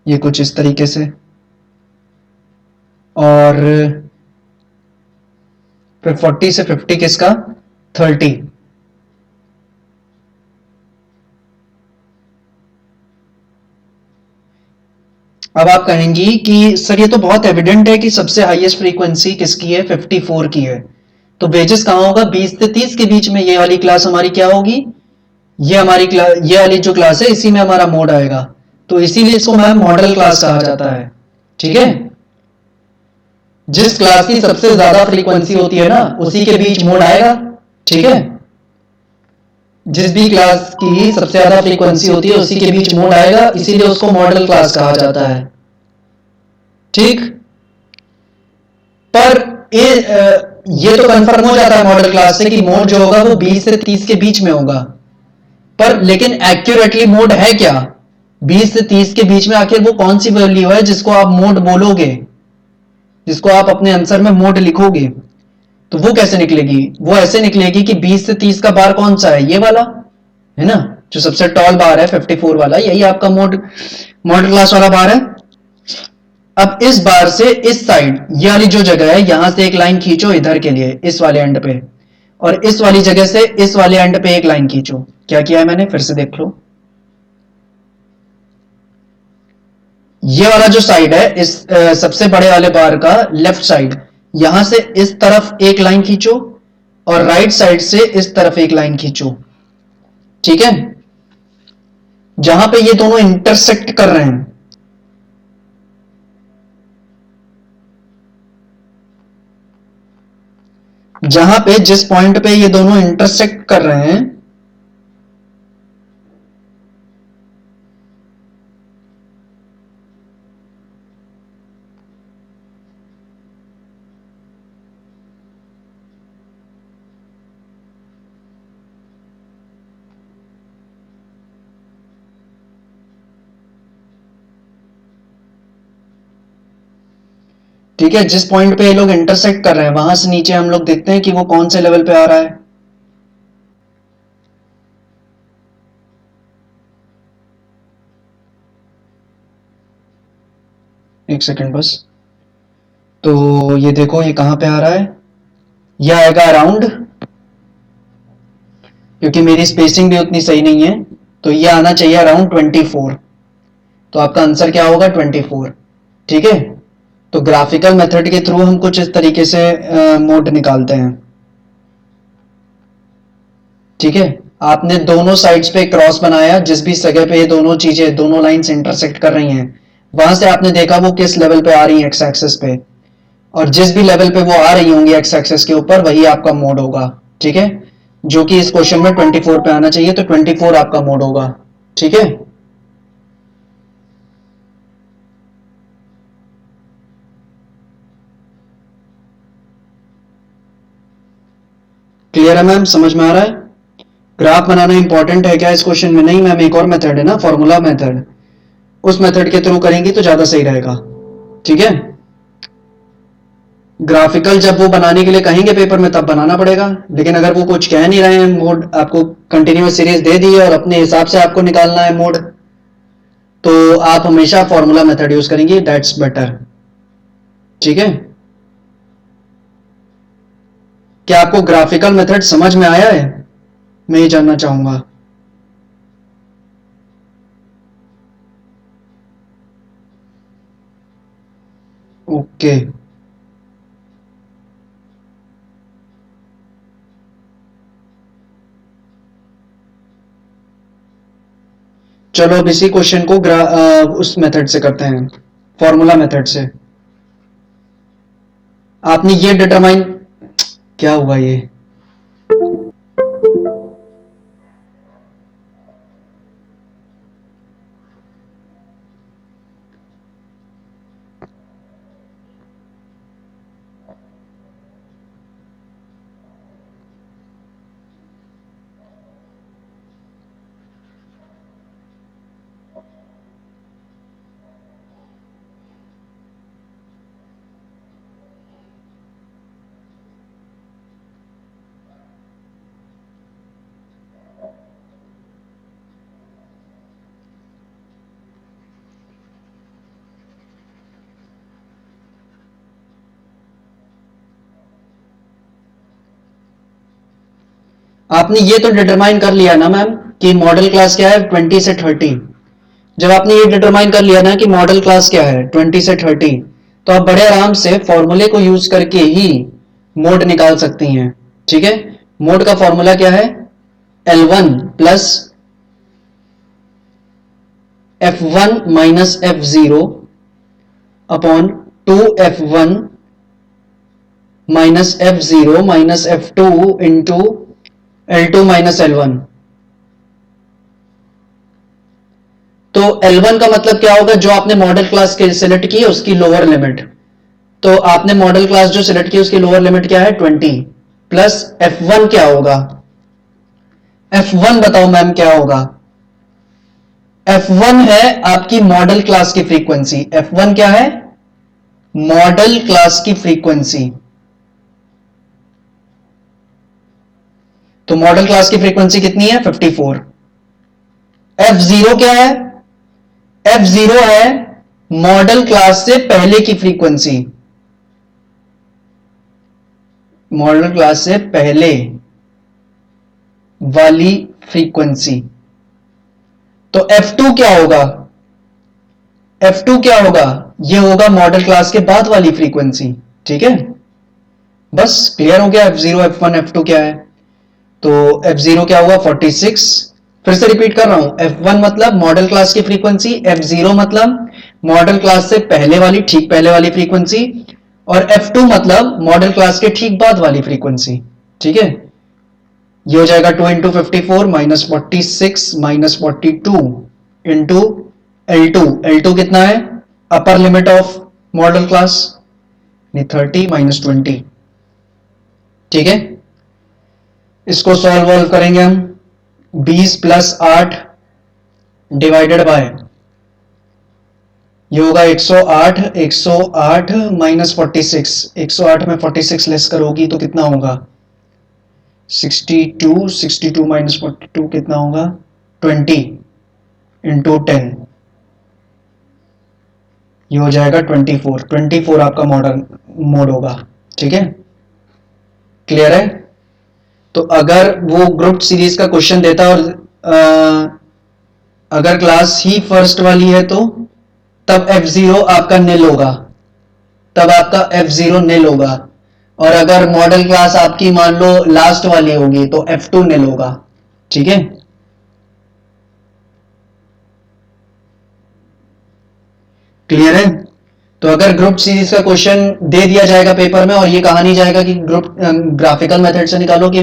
ये कुछ इस तरीके से। और फिर 40 से 50 किसका? 30। अब आप कहेंगी कि सर ये तो बहुत एविडेंट है कि सबसे हाईएस्ट फ्रीक्वेंसी किसकी है? 54 की है। तो वेजेस कहां होगा? 20 से 30 के बीच में। ये वाली क्लास हमारी क्या होगी? ये हमारी क्लास, ये वाली जो क्लास है इसी में हमारा मोड आएगा। तो इसीलिए इसको मैम मॉडल क्लास कहा जाता है। ठीक है, जिस क्लास की सबसे ज्यादा फ्रीक्वेंसी होती है ना उसी के बीच मोड आएगा। ठीक है, जिस भी क्लास की सबसे ज्यादा फ्रीक्वेंसी होती है उसी के बीच मोड आएगा, इसीलिए उसको मॉडल क्लास कहा जाता है। ठीक, पर ये तो कंफर्म हो जाता है मॉडल क्लास से कि मोड जो होगा वो 20 से 30 के बीच में होगा। पर लेकिन एक्यूरेटली मोड है क्या? 20 से 30 के बीच में आखिर वो कौन सी वैल्यू है जिसको आप मोड बोलोगे, जिसको आप अपने आंसर में मोड लिखोगे? तो वो कैसे निकलेगी? वो ऐसे निकलेगी कि 20 से 30 का बार कौन सा है? ये वाला है ना, जो सबसे टॉल बार है 54 वाला, यही आपका मॉडल क्लास वाला बार है। अब इस बार से इस साइड ये वाली जो जगह है यहां से एक लाइन खींचो इधर के लिए, इस वाले एंड पे, और इस वाली जगह से इस वाले एंड पे एक लाइन खींचो। क्या किया है मैंने? फिर से देख लो। ये वाला जो साइड है इस सबसे बड़े वाले बार का लेफ्ट साइड, यहां से इस तरफ एक लाइन खींचो और राइट साइड से इस तरफ एक लाइन खींचो। ठीक है, जहां पे ये दोनों इंटरसेक्ट कर रहे हैं, जहां पे जिस पॉइंट पे ये दोनों इंटरसेक्ट कर रहे हैं, ठीक है, जिस पॉइंट पे ये लोग इंटरसेक्ट कर रहे हैं वहां से नीचे हम लोग देखते हैं कि वो कौन से लेवल पे आ रहा है। एक सेकंड बस। तो ये देखो ये कहां पे आ रहा है, ये आएगा अराउंड, क्योंकि मेरी स्पेसिंग भी उतनी सही नहीं है, तो ये आना चाहिए अराउंड 24। तो आपका आंसर क्या होगा? 24। ठीक है, तो ग्राफिकल मेथड के थ्रू हम कुछ इस तरीके से मोड निकालते हैं। ठीक है, आपने दोनों साइड्स पे क्रॉस बनाया, जिस भी जगह पे ये दोनों चीजें, दोनों लाइंस इंटरसेक्ट कर रही हैं, वहां से आपने देखा वो किस लेवल पे आ रही है एक्स एक्सिस पे, और जिस भी लेवल पे वो आ रही होंगी एक्स एक्सिस के ऊपर वही आपका मोड होगा। ठीक है, जो कि इस क्वेश्चन में 24 पे आना चाहिए, तो 24 आपका मोड होगा। ठीक है, क्लियर है मैम? समझ में आ रहा है? ग्राफ बनाना इंपॉर्टेंट है क्या इस क्वेश्चन में? नहीं मैम, एक और मेथड है ना, फॉर्मूला मेथड, उस मेथड के थ्रू करेंगी तो ज्यादा सही रहेगा। ठीक है, ग्राफिकल जब वो बनाने के लिए कहेंगे पेपर में तब बनाना पड़ेगा, लेकिन अगर वो कुछ कह नहीं रहे हैं, मोड आपको कंटिन्यूअस सीरीज दे दी है और अपने हिसाब से आपको निकालना है मोड, तो आप हमेशा फॉर्मूला मेथड यूज करेंगे, दैट्स बेटर। ठीक है, क्या आपको ग्राफिकल मेथड समझ में आया है? मैं ये जानना चाहूंगा। ओके, चलो अब इसी क्वेश्चन को उस मेथड से करते हैं, फॉर्मूला मेथड से। आपने ये डिटरमाइन, क्या हुआ ये? आपने ये तो डिटरमाइन कर लिया ना मैम कि मॉडल क्लास क्या है 20 से 30। जब आपने ये डिटरमाइन कर लिया ना कि मॉडल क्लास क्या है 20 से 30, तो आप बड़े आराम से फॉर्मूले को यूज करके ही मोड निकाल सकती हैं। ठीक है, मोड का फॉर्मूला क्या है, L1 plus F1 minus F0 upon 2F1 minus F0 minus F2 into L2 minus L1। तो L1 का मतलब क्या होगा, जो आपने मॉडल क्लास के सिलेक्ट की है उसकी लोअर लिमिट। तो आपने मॉडल क्लास जो सिलेक्ट की उसकी लोअर लिमिट क्या है 20, प्लस F1 क्या होगा, F1 बताओ मैम क्या होगा। F1 है आपकी मॉडल क्लास की फ्रीक्वेंसी। F1 क्या है, मॉडल क्लास की फ्रीक्वेंसी। तो मॉडल क्लास की फ्रीक्वेंसी कितनी है 54। F0 क्या है, F0 है मॉडल क्लास से पहले की फ्रीक्वेंसी, मॉडल क्लास से पहले वाली फ्रीक्वेंसी। तो F2 क्या होगा, F2 क्या होगा, ये होगा मॉडल क्लास के बाद वाली फ्रीक्वेंसी। ठीक है, बस क्लियर हो गया F0 F1 F2 क्या है। तो F0 क्या हुआ 46। फिर से रिपीट कर रहा हूं, F1 मतलब मॉडल क्लास की फ्रीक्वेंसी, F0 मतलब मॉडल क्लास से पहले वाली, ठीक पहले वाली फ्रीक्वेंसी, और F2 मतलब मॉडल क्लास के ठीक बाद वाली फ्रीक्वेंसी। ठीक है, ये हो जाएगा 2 into 54 minus 46 minus 42 into L2। L2 कितना है, upper limit of model class, 30 minus 20। ठीक है, इसको सॉल्व करेंगे हम, 20 प्लस 8 डिवाइडेड बाय, ये होगा 108, 108 माइनस 46, 108 में 46 लेस करोगी तो कितना होगा 62, 62 माइनस 42 कितना होगा 20 इंटू 10, ये हो जाएगा 24। 24 आपका मॉडल मोड होगा। ठीक है, क्लियर है। तो अगर वो ग्रुप सीरीज का क्वेश्चन देता और अगर क्लास ही फर्स्ट वाली है तो तब F0 आपका निल होगा, तब आपका F0 निल होगा। और अगर मॉडल क्लास आपकी मान लो लास्ट वाली होगी तो F2 निल होगा। ठीक है, क्लियर है। तो अगर ग्रुप सीरीज का क्वेश्चन दे दिया जाएगा पेपर में और ये कहा नहीं जाएगा कि ग्रुप ग्राफिकल मेथड से निकालो कि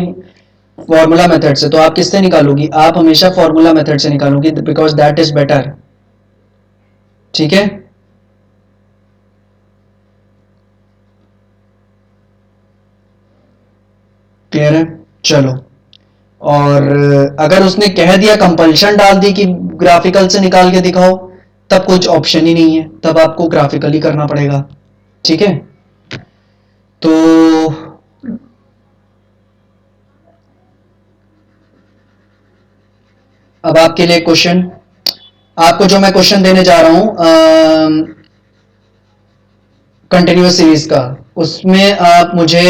फॉर्मूला मेथड से, तो आप किससे निकालोगी, आप हमेशा फॉर्मूला मेथड से निकालोगी, बिकॉज दैट इज बेटर। ठीक है, क्लियर है। चलो, और अगर उसने कह दिया कंपल्शन डाल दी कि ग्राफिकल से निकाल के दिखाओ, तब कुछ ऑप्शन ही नहीं है, तब आपको ग्राफिकली करना पड़ेगा। ठीक है, तो अब आपके लिए क्वेश्चन, आपको जो मैं क्वेश्चन देने जा रहा हूं कंटिन्यूअस सीरीज का, उसमें आप मुझे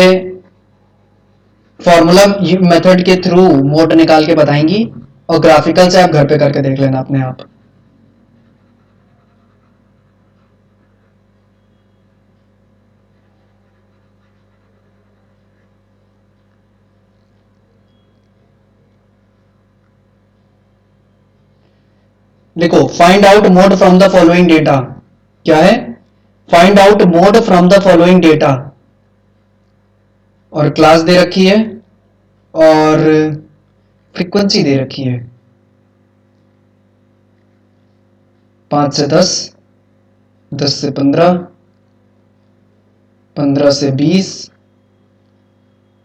फॉर्मूला मेथड के थ्रू मोड निकाल के बताएंगी और ग्राफिकल से आप घर पे करके देख लेना अपने आप। देखो, find out mode from the following data, क्या है, find out mode from the following data, और क्लास दे रखी है और फ्रीक्वेंसी दे रखी है 5 से 10, 10 से 15, 15 से 20,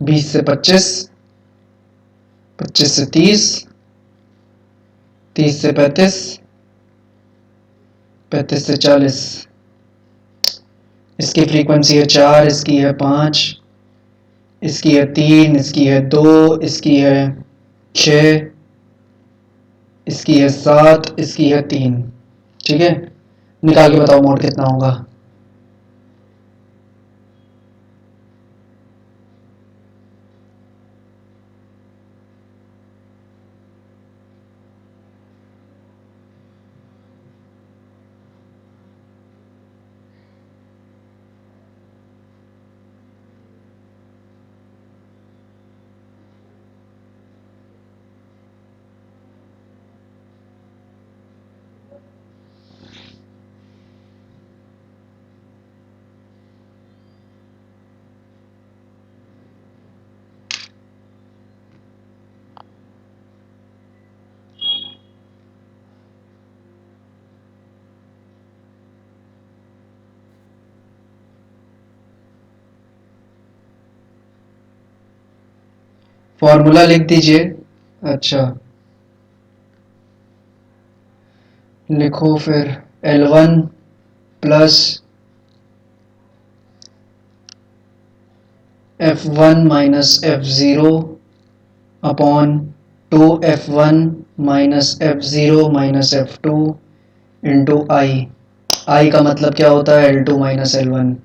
20 से 25, 25 से 30, 30 से 35, 35 से 40। इसकी फ्रीक्वेंसी है 4, इसकी है 5, इसकी है 3, इसकी है 2, इसकी है 6, इसकी है 7, इसकी है 3। ठीक है, निकाल के बताओ मोड कितना होगा। फॉर्मूला लिख दीजिए। अच्छा, लिखो फिर L1 plus F1 minus F0 upon 2F1 minus F0 minus F2 into I का मतलब क्या होता है L2 minus L1।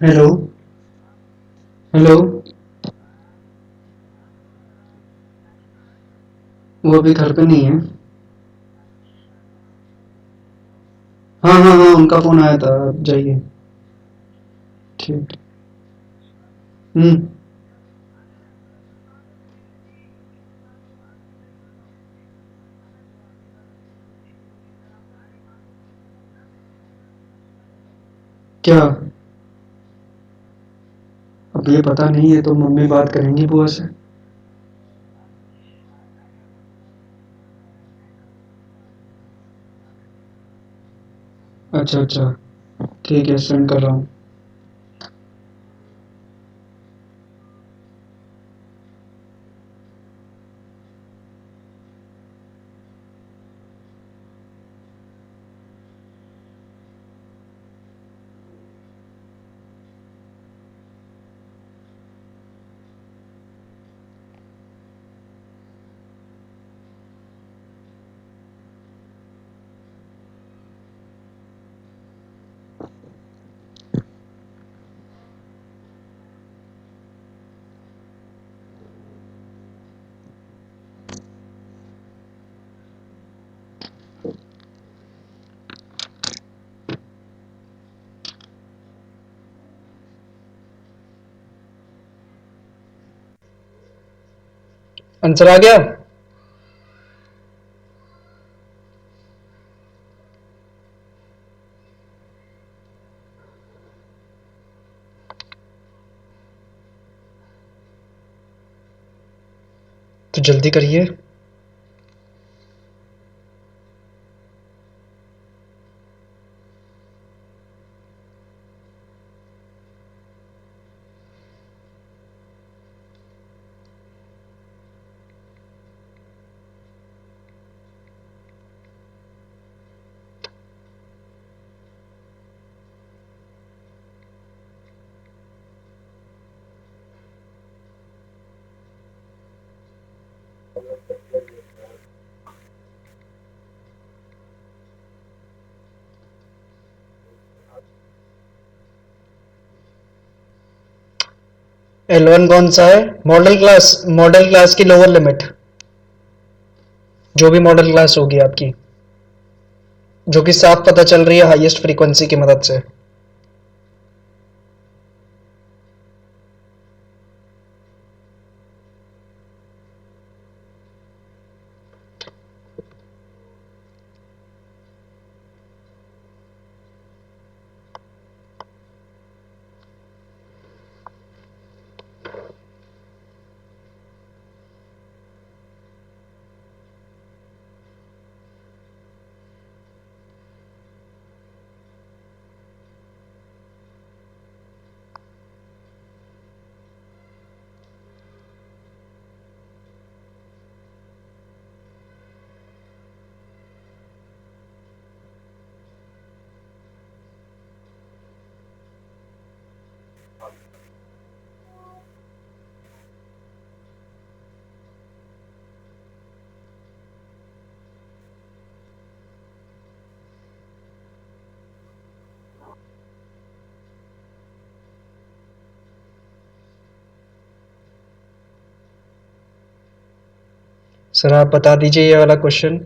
Hello hello, वो अभी घर पे नहीं है। हाँ हाँ हाँ, उनका फोन आया था, आप जाइए। ठीक। हम्म। क्या? अब ये पता नहीं है, तो मम्मी बात करेंगी बुआ से। अच्छा अच्छा, ठीक है, सेंड कर रहा हूँ। आंसर आ गया? तो जल्दी करिए। L1 कौन सा है? मॉडल क्लास की लोअर लिमिट, जो भी मॉडल क्लास होगी आपकी, जो कि साफ पता चल रही है हाईएस्ट फ्रीक्वेंसी की मदद से। सर आप बता दीजिए ये वाला क्वेश्चन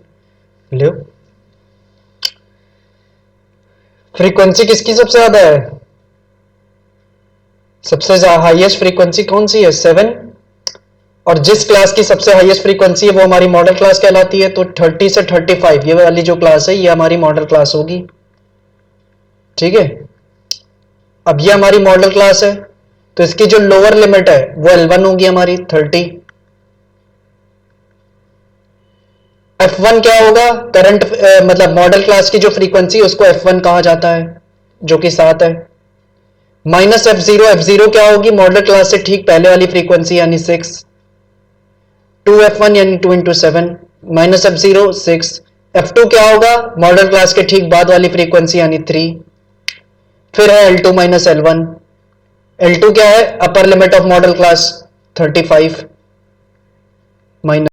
लो। फ्रीक्वेंसी किसकी सबसे ज्यादा है? सबसे हाईएस्ट फ्रीक्वेंसी कौन सी है? 7। और जिस क्लास की सबसे हाईएस्ट फ्रीक्वेंसी है वो हमारी मॉडल क्लास कहलाती है, तो 30 से 35 ये वाली जो क्लास है ये हमारी मॉडल क्लास होगी। ठीक है, अब ये हमारी मॉडल क्लास है, तो इसकी जो लोअर लिमिट है वो L1 होगी हमारी 30। F1 क्या होगा? करंट मतलब मॉडल क्लास की जो फ्रीक्वेंसी उसको F1 कहा जाता है, जो कि 7 है। माइनस F0 क्या होगी? मॉडल क्लास से ठीक पहले वाली फ्रीक्वेंसी यानी 6। 2F1 यानी 2 इंटू 7, माइनस F0 6। F2 क्या होगा? मॉडल क्लास के ठीक बाद वाली फ्रीक्वेंसी यानी 3। फिर है L2 माइनस L1। L2 क्या है? Upper limit of model class 35 minus